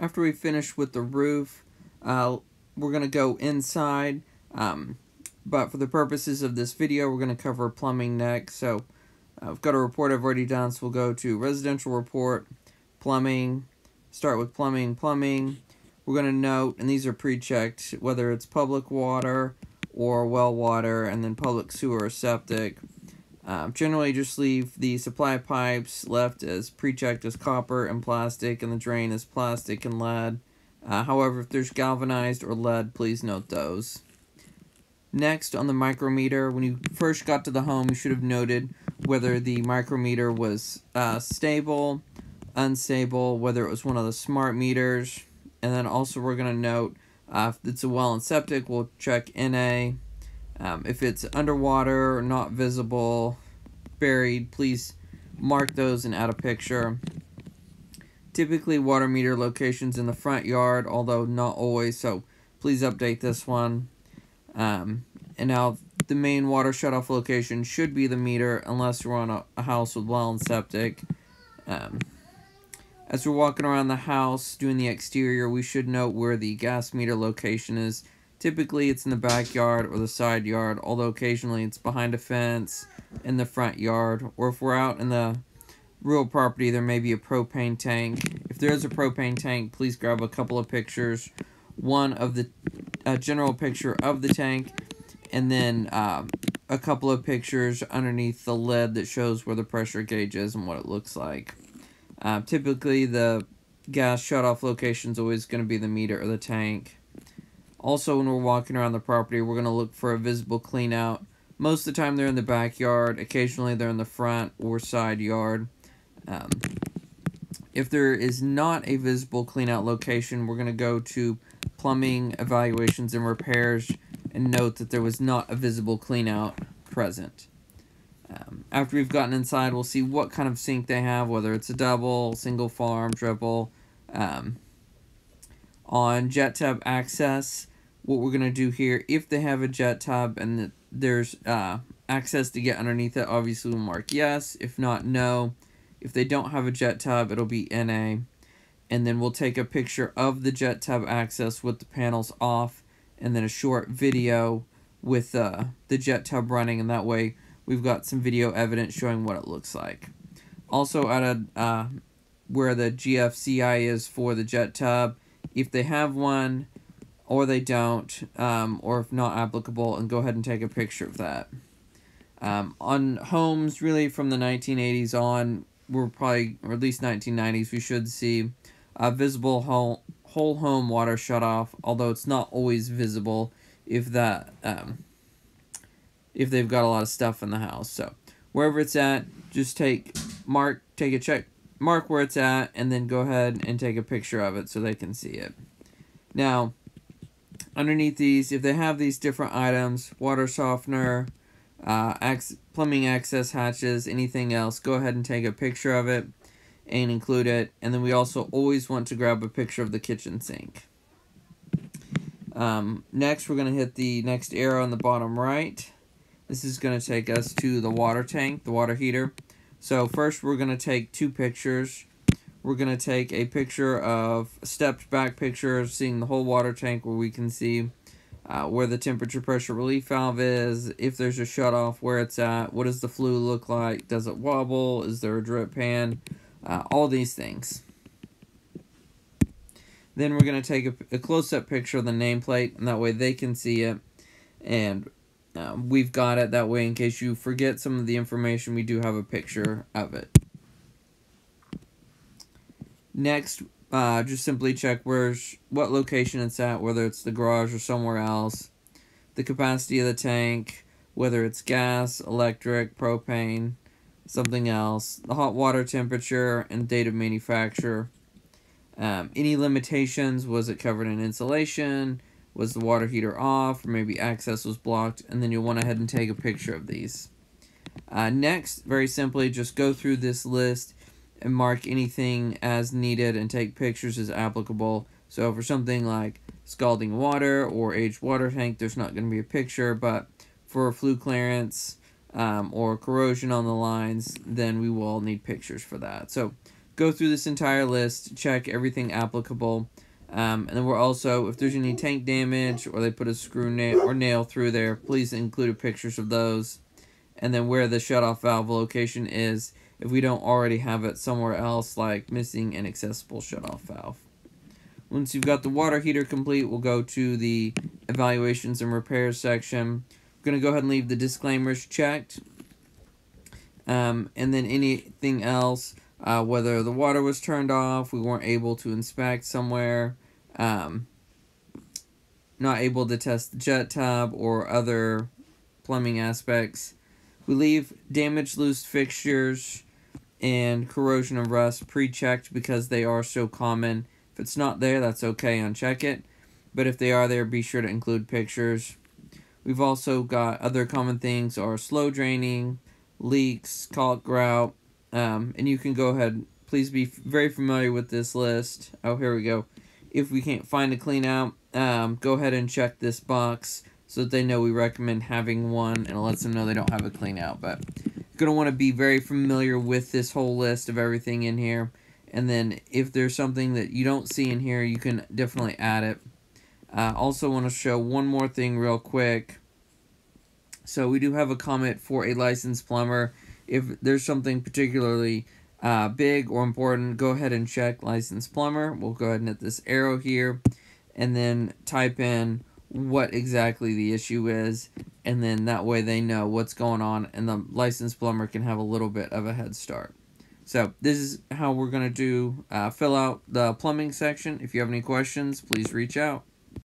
After we finish with the roof, we're going to go inside. But for the purposes of this video, we're going to cover plumbing next. So I've got a report I've already done, so we'll go to residential report, plumbing, start with plumbing. We're going to note, and these are pre-checked, whether it's public water or well water, and then public sewer or septic. Generally just leave the supply pipes left as pre-checked as copper and plastic, and the drain as plastic and lead. However, if there's galvanized or lead, please note those. Next, on the micrometer, when you first got to the home, you should have noted whether the micrometer was stable, unstable, whether it was one of the smart meters, and then also we're going to note if it's a well and septic, we'll check NA. If it's underwater, not visible, buried, please mark those and add a picture. Typically, water meter locations in the front yard, although not always, so please update this one. And now, the main water shutoff location should be the meter, unless you're on a house with well and septic. As we're walking around the house, doing the exterior, we should note where the gas meter location is. Typically, it's in the backyard or the side yard, although occasionally it's behind a fence, in the front yard, or if we're out in the real property, there may be a propane tank. If there is a propane tank, please grab a couple of pictures. One of the general picture of the tank, and then a couple of pictures underneath the lid that shows where the pressure gauge is and what it looks like. Typically, the gas shutoff location is always going to be the meter or the tank. Also, when we're walking around the property, we're going to look for a visible clean out. Most of the time, they're in the backyard. Occasionally, they're in the front or side yard. If there is not a visible clean out location, we're going to go to plumbing evaluations and repairs and note that there was not a visible clean out present. After we've gotten inside, we'll see what kind of sink they have, whether it's a double, single farm, triple. On jet tub access, what we're going to do here, if they have a jet tub and there's access to get underneath it, obviously we'll mark yes. If not, no. If they don't have a jet tub, it'll be NA. And then we'll take a picture of the jet tub access with the panels off, and then a short video with the jet tub running, and that way we've got some video evidence showing what it looks like. Also added where the GFCI is for the jet tub, if they have one or they don't, or if not applicable, and go ahead and take a picture of that. On homes really from the 1980s on, we're probably, or at least 1990s, we should see a visible whole home water shutoff, although it's not always visible if that if they've got a lot of stuff in the house. So wherever it's at, just mark where it's at, and then go ahead and take a picture of it so they can see it. Now, underneath these, if they have these different items, water softener, plumbing access hatches, anything else, go ahead and take a picture of it and include it. And then we also always want to grab a picture of the kitchen sink. Next, we're going to hit the next arrow on the bottom right. This is going to take us to the water tank, the water heater. So first, we're going to take two pictures. We're going to take a picture of a stepped back picture, seeing the whole water tank, where we can see where the temperature pressure relief valve is, if there's a shutoff, where it's at, what does the flue look like, does it wobble, is there a drip pan, all these things. Then we're going to take a close-up picture of the nameplate, and that way they can see it, and we've got it that way in case you forget some of the information, we do have a picture of it. Next, just simply check what location it's at, whether it's the garage or somewhere else, the capacity of the tank, whether it's gas, electric, propane, something else, the hot water temperature, and date of manufacture. Any limitations, was it covered in insulation, was the water heater off, or maybe access was blocked, and then you'll want to head and take a picture of these. Next, very simply, just go through this list and mark anything as needed and take pictures as applicable. So for something like scalding water or aged water tank, there's not going to be a picture, but for flue clearance or corrosion on the lines, then we will need pictures for that. So go through this entire list, check everything applicable. And then we're also, if there's any tank damage or they put a screw nail through there, please include pictures of those. And then where the shutoff valve location is, if we don't already have it somewhere else, like missing an accessible shutoff valve. Once you've got the water heater complete, we'll go to the evaluations and repairs section. We're going to go ahead and leave the disclaimers checked. And then anything else, whether the water was turned off, we weren't able to inspect somewhere, not able to test the jet tub or other plumbing aspects. We leave damaged loose fixtures and corrosion and rust pre-checked because they are so common. If it's not there, that's okay, uncheck it. But if they are there, be sure to include pictures. We've also got other common things are slow draining, leaks, caulk grout, and you can go ahead, please be very familiar with this list. Oh, here we go. If we can't find a clean out, go ahead and check this box so that they know we recommend having one, and it lets them know they don't have a clean out. But you're going to want to be very familiar with this whole list of everything in here. And then if there's something that you don't see in here, you can definitely add it. Also want to show one more thing real quick. So we do have a comment for a licensed plumber. If there's something particularly big or important, go ahead and check licensed plumber. We'll go ahead and hit this arrow here and then type in what exactly the issue is, and then that way they know what's going on and the licensed plumber can have a little bit of a head start. So this is how we're going to do fill out the plumbing section. If you have any questions, please reach out.